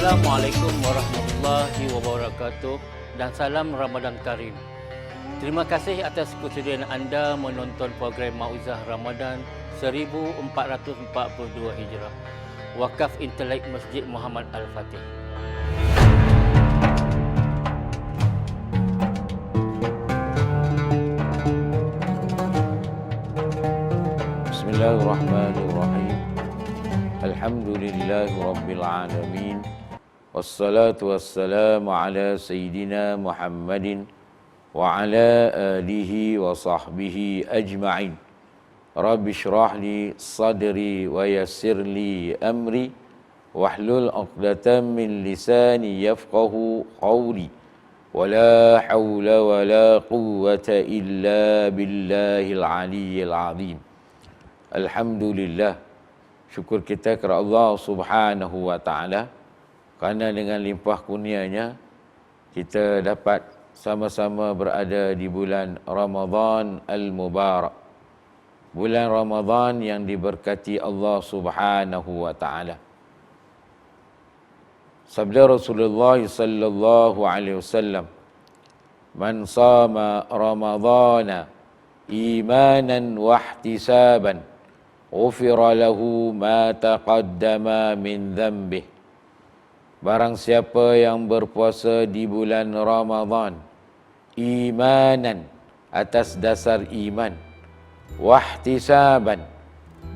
Assalamualaikum warahmatullahi wabarakatuh dan salam Ramadan Karim. Terima kasih atas kesediaan anda menonton program Mauizah Ramadan 1442 Hijrah. Wakaf Intelek Masjid Muhammad Al-Fatih. Bismillahirrahmanirrahim. Alhamdulillahi Rabbil Alamin. Wassalatu wassalamu ala Sayyidina Muhammadin wa ala alihi wa sahbihi ajma'in. Rabbi syrah li sadri wa yassir li amri wahlul 'uqdatam min lisani yafqahu qawli. Wala hawla wala quwwata illa billahil aliyyil azim. Alhamdulillah, syukur kita kepada Allah Subhanahu wa taala kerana dengan limpah kurnianya kita dapat sama-sama berada di bulan Ramadan al-Mubarak. Bulan Ramadan yang diberkati Allah Subhanahu wa taala. Sabda Rasulullah sallallahu alaihi wasallam, "Man shama Ramadhana imanan wa ihtisaban, ghufira lahu ma taqaddama min dhanbih." Barang siapa yang berpuasa di bulan Ramadan imanan, atas dasar iman, wahtisaban,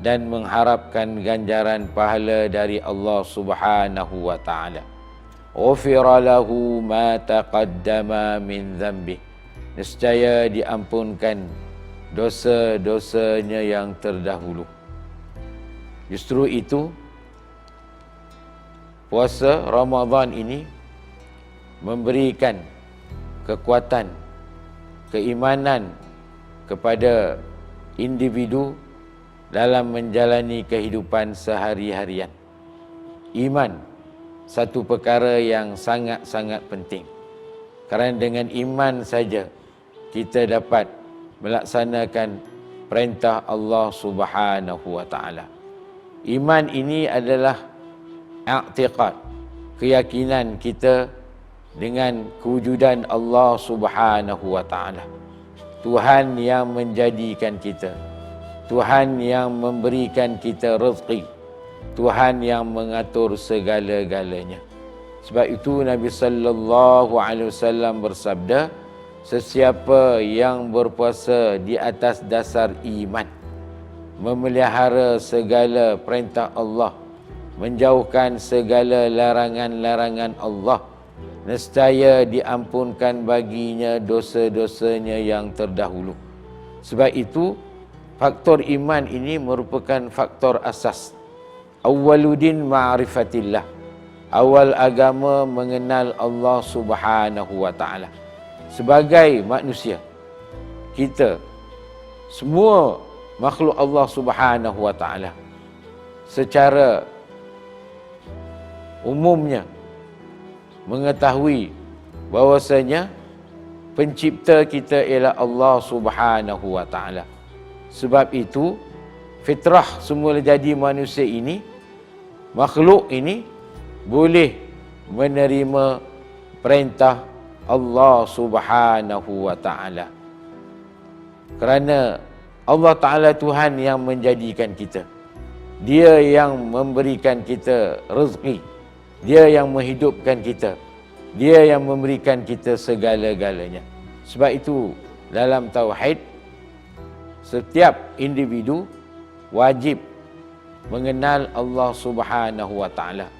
dan mengharapkan ganjaran pahala dari Allah Subhanahu wa taala, ghufira lahu ma taqaddama min dhanbih, nescaya diampunkan dosa-dosanya yang terdahulu. Justru itu, puasa Ramadan ini memberikan kekuatan, keimanan kepada individu dalam menjalani kehidupan sehari-harian. Iman, satu perkara yang sangat-sangat penting. Kerana dengan iman saja kita dapat melaksanakan perintah Allah Subhanahu wa taala. Iman ini adalah i'tiqad, keyakinan kita dengan kewujudan Allah Subhanahu wa taala. Tuhan yang menjadikan kita, Tuhan yang memberikan kita rezeki, Tuhan yang mengatur segala-galanya. Sebab itu Nabi sallallahu alaihi wasallam bersabda, sesiapa yang berpuasa di atas dasar iman, memelihara segala perintah Allah, menjauhkan segala larangan-larangan Allah, nescaya diampunkan baginya dosa-dosanya yang terdahulu. Sebab itu, faktor iman ini merupakan faktor asas. Awwaluddin ma'rifatillah. Awal agama mengenal Allah Subhanahu wa taala. Sebagai manusia, kita semua makhluk Allah Subhanahu wa taala secara umumnya mengetahui bahwasanya pencipta kita ialah Allah Subhanahu wa taala. Sebab itu fitrah semula jadi manusia ini, makhluk ini boleh menerima perintah Allah Subhanahu wa taala. Kerana Allah Taala Tuhan yang menjadikan kita. Dia yang memberikan kita rezeki. Dia yang menghidupkan kita. Dia yang memberikan kita segala-galanya. Sebab itu dalam tauhid, setiap individu wajib mengenal Allah Subhanahu wa taala.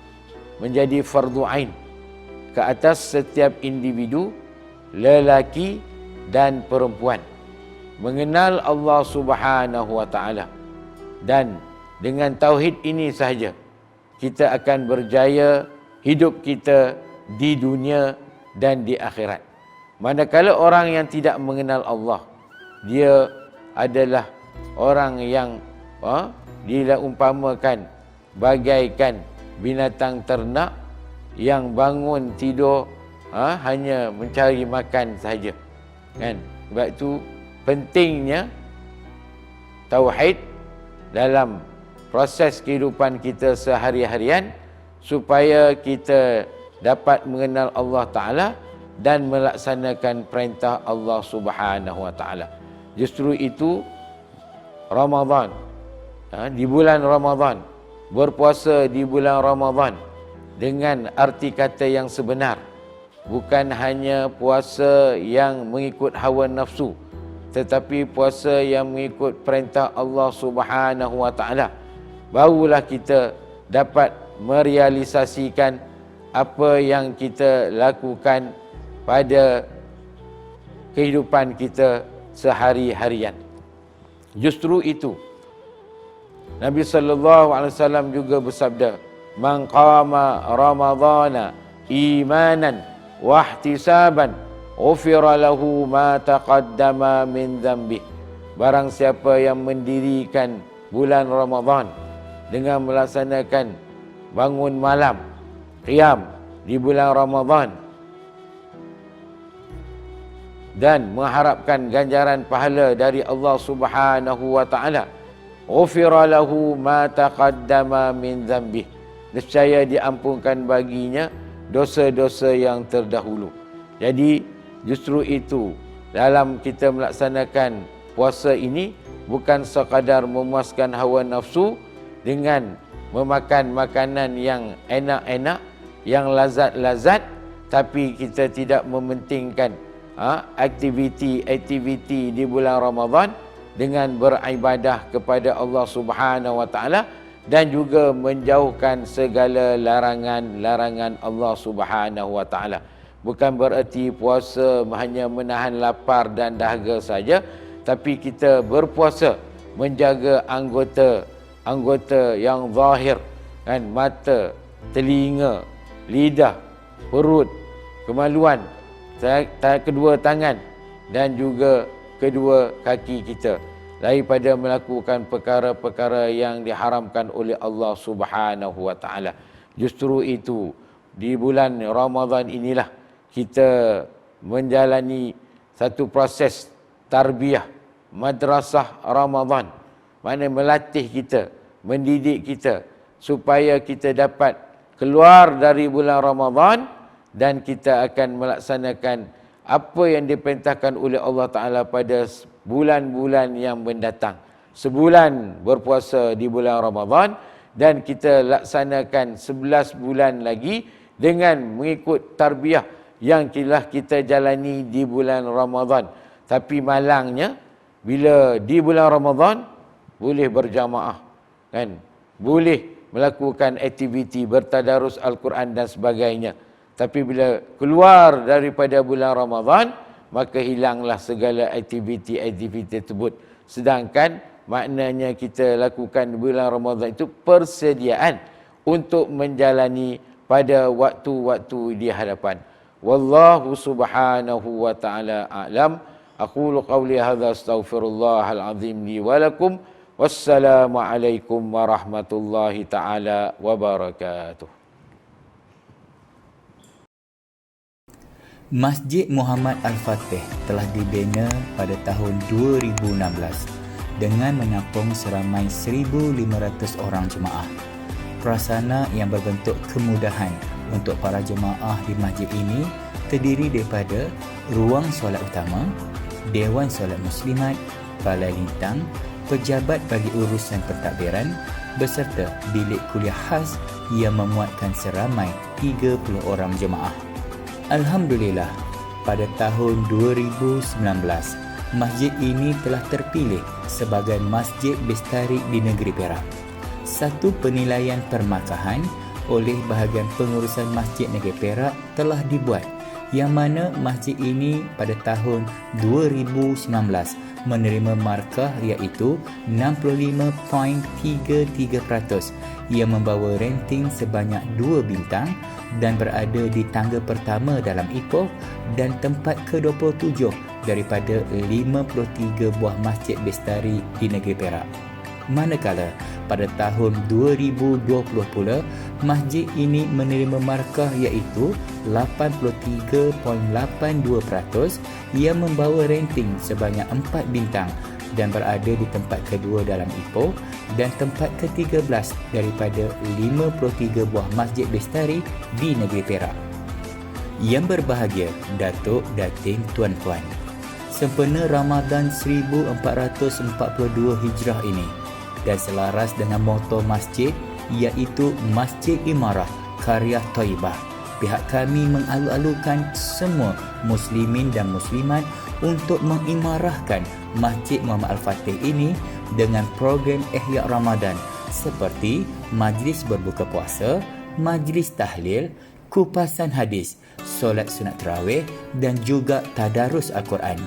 Menjadi fardu ain ke atas setiap individu, lelaki dan perempuan. Mengenal Allah Subhanahu wa taala. Dan dengan tauhid ini sahaja kita akan berjaya hidup kita di dunia dan di akhirat. Manakala orang yang tidak mengenal Allah, dia adalah orang yang diumpamakan bagaikan binatang ternak yang bangun tidur hanya mencari makan sahaja. Kan? Sebab itu pentingnya tauhid dalam proses kehidupan kita sehari-harian supaya kita dapat mengenal Allah Ta'ala dan melaksanakan perintah Allah Subhanahu Wa Ta'ala. Justru itu Ramadan, di bulan Ramadan, berpuasa di bulan Ramadan dengan arti kata yang sebenar, bukan hanya puasa yang mengikut hawa nafsu, tetapi puasa yang mengikut perintah Allah Subhanahu Wa Ta'ala. Barulah kita dapat merealisasikan apa yang kita lakukan pada kehidupan kita sehari-harian. Justru itu Nabi sallallahu alaihi wasallam juga bersabda, "Man qama ramadhana imanan wa ihtisaban, ghufira lahu ma taqaddama min dhanbi." Barang siapa yang mendirikan bulan Ramadan dengan melaksanakan bangun malam, qiyam di bulan Ramadan dan mengharapkan ganjaran pahala dari Allah Subhanahu Wa Ta'ala, ghufira lahu ma taqaddama min dhanbi, nescaya diampunkan baginya dosa-dosa yang terdahulu. Jadi justru itu, dalam kita melaksanakan puasa ini bukan sekadar memuaskan hawa nafsu dengan memakan makanan yang enak-enak, yang lazat-lazat, tapi kita tidak mementingkan aktiviti di bulan Ramadan dengan beribadah kepada Allah Subhanahu Wa Ta'ala dan juga menjauhkan segala larangan-larangan Allah Subhanahu Wa Ta'ala. Bukan bererti puasa hanya menahan lapar dan dahaga saja, tapi kita berpuasa menjaga anggota yang zahir, kan, mata, telinga, lidah, perut, kemaluan, kedua tangan dan juga kedua kaki kita daripada melakukan perkara-perkara yang diharamkan oleh Allah Subhanahu Wa Ta'ala. Justru itu, di bulan Ramadan inilah kita menjalani satu proses tarbiyah madrasah Ramadan, mana melatih kita, mendidik kita supaya kita dapat keluar dari bulan Ramadan dan kita akan melaksanakan apa yang diperintahkan oleh Allah Ta'ala pada bulan-bulan yang mendatang. Sebulan berpuasa di bulan Ramadan dan kita laksanakan 11 bulan lagi dengan mengikut tarbiyah yang telah kita jalani di bulan Ramadan. Tapi malangnya, bila di bulan Ramadan boleh berjamaah, kan, boleh melakukan aktiviti bertadarus Al-Quran dan sebagainya. Tapi bila keluar daripada bulan Ramadan, maka hilanglah segala aktiviti-aktiviti tersebut. Sedangkan maknanya kita lakukan bulan Ramadan itu persediaan untuk menjalani pada waktu-waktu di hadapan. Wallahu subhanahu wa ta'ala a'lam. Aqulu qawli hadha astaghfirullahal azim li wa lakum. Wassalamualaikum warahmatullahi ta'ala wabarakatuh. Masjid Muhammad Al-Fatih telah dibina pada tahun 2016 dengan menampung seramai 1,500 orang jemaah. Prasarana yang berbentuk kemudahan untuk para jemaah di masjid ini terdiri daripada ruang solat utama, dewan solat muslimat, balai lintang, pejabat bagi urusan pentadbiran beserta bilik kuliah khas yang memuatkan seramai 30 orang jemaah. Alhamdulillah, pada tahun 2019, masjid ini telah terpilih sebagai Masjid Bestari di Negeri Perak. Satu penilaian permakahan oleh bahagian pengurusan Masjid Negeri Perak telah dibuat, yang mana masjid ini pada tahun 2019 menerima markah iaitu 65.33% yang membawa rating sebanyak 2 bintang dan berada di tangga pertama dalam Ipoh dan tempat ke-27 daripada 53 buah masjid bestari di negeri Perak. Manakala pada tahun 2020 pula, masjid ini menerima markah iaitu 83.82% yang membawa rating sebanyak 4 bintang dan berada di tempat kedua dalam Ipoh dan tempat ke-13 daripada 53 buah masjid bestari di negeri Perak. Yang berbahagia, Datuk, Datin, Tuan-Puan, sempena Ramadan 1442 Hijrah ini dan selaras dengan moto masjid iaitu Masjid Imarah Karya Thaibah, pihak kami mengalu-alukan semua muslimin dan muslimat untuk mengimarahkan Masjid Muhammad Al-Fatih ini dengan program Ihya Ramadan seperti majlis berbuka puasa, majlis tahlil, kupasan hadis, solat sunat tarawih dan juga tadarus Al-Quran.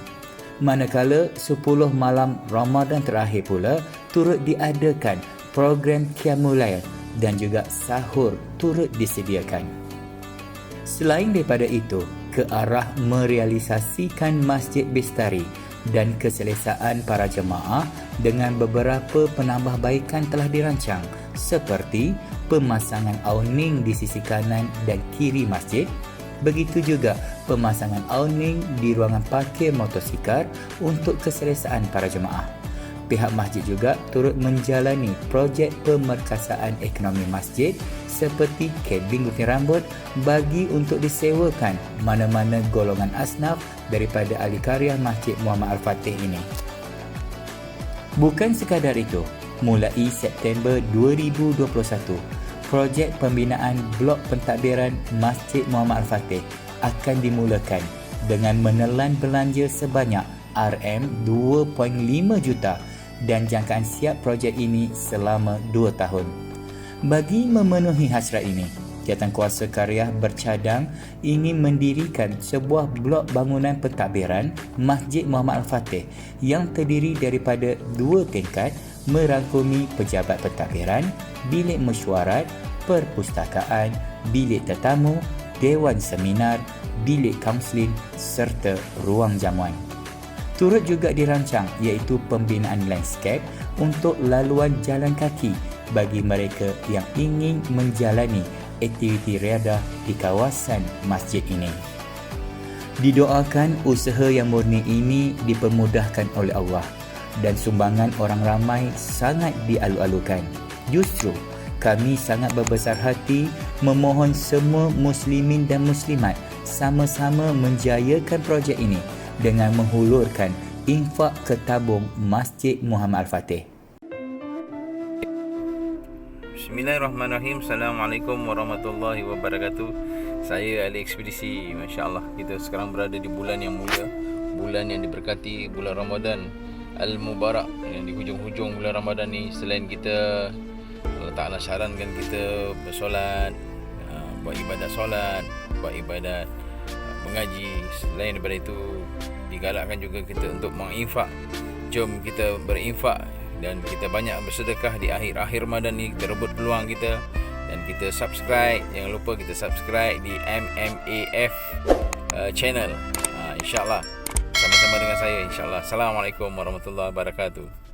Manakala 10 malam Ramadan terakhir pula turut diadakan program Qiyamul Lail dan juga sahur turut disediakan. Selain daripada itu, ke arah merealisasikan Masjid Bestari dan keselesaan para jemaah dengan beberapa penambahbaikan telah dirancang seperti pemasangan awning di sisi kanan dan kiri masjid, begitu juga pemasangan awning di ruangan parkir motosikal untuk keselesaan para jemaah. Pihak masjid juga turut menjalani projek pemerkasaan ekonomi masjid seperti kabin gunting rambut bagi untuk disewakan mana-mana golongan asnaf daripada ahli karya Masjid Muhammad Al-Fatih ini. Bukan sekadar itu, mulai September 2021, projek pembinaan blok pentadbiran Masjid Muhammad Al-Fatih akan dimulakan dengan menelan belanja sebanyak RM2.5 juta dan jangkaan siap projek ini selama 2 tahun. Bagi memenuhi hasrat ini, Jawatankuasa Karya bercadang ingin mendirikan sebuah blok bangunan pentadbiran Masjid Muhammad Al-Fatih yang terdiri daripada 2 tingkat merangkumi pejabat pentadbiran, bilik mesyuarat, perpustakaan, bilik tetamu, dewan seminar, bilik kaunseling serta ruang jamuan. Turut juga dirancang iaitu pembinaan landscape untuk laluan jalan kaki bagi mereka yang ingin menjalani aktiviti riadah di kawasan masjid ini. Didoakan usaha yang murni ini dipermudahkan oleh Allah dan sumbangan orang ramai sangat dialu-alukan. Justru kami sangat berbesar hati memohon semua muslimin dan muslimat sama-sama menjayakan projek ini dengan menghulurkan infak ke tabung Masjid Muhammad Al-Fatih. Bismillahirrahmanirrahim. Assalamualaikum warahmatullahi wabarakatuh. Saya Ali Ekspedisi. Masya Allah, kita sekarang berada di bulan yang mulia, bulan yang diberkati, bulan Ramadan Al-Mubarak. Yang di hujung-hujung bulan Ramadan ni, selain kita, Allah Ta'ala syarankan kita bersolat, buat ibadat solat, buat ibadat mengaji. Selain daripada itu, digalakkan juga kita untuk menginfak. Jom kita berinfak dan kita banyak bersedekah di akhir-akhir Ramadan ni. Kita rebut peluang kita dan kita subscribe. Jangan lupa kita subscribe di MMAF channel. InsyaAllah sama-sama dengan saya, insyaAllah. Assalamualaikum warahmatullahi wabarakatuh.